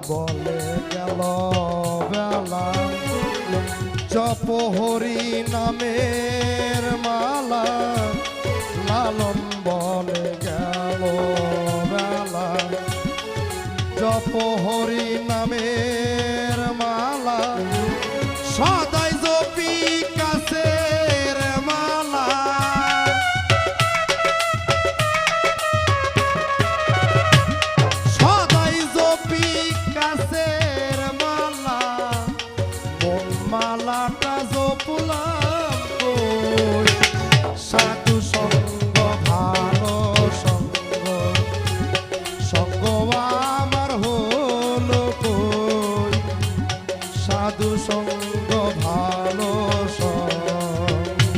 বলে গেল বেলা জপ হরি নামের মালা লালন বলে গেল বেলা জপ হরি নামের মালা সদাই জপি কাছের মালা সদাই জপি কাছের মালা মন মালাটা জপলাম কই সাধু সঙ্গ ভালো সঙ্গ সঙ্গ আমার হলো কই সাধু সঙ্গ ভালো সঙ্গ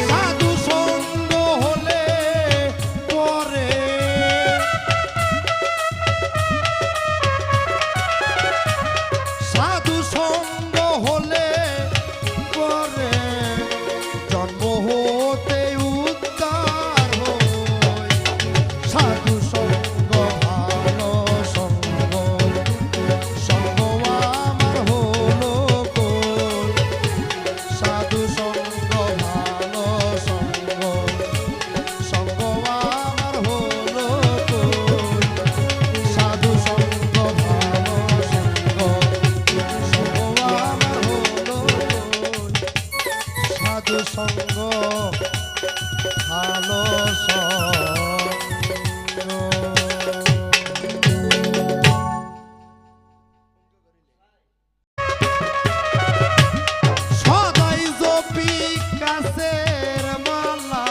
সাধু সঙ্গ হলে পরে সাধু সঙ্গ হলে পরে জন্ম হতে উদ্ধার হয় সাধু সঙ্গ ভালো সঙ্গ সঙ্গ আমার হলো কই সাধু সঙ্গ ভালো সঙ্গ সঙ্গ আমার হলো কই সাধু সঙ্গ ভালো সঙ্গ সঙ্গ আমার হলো কই সাধু সঙ্গ ভালো সদাই জপি কাছের মালা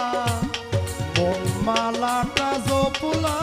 মন মালাটা জপলা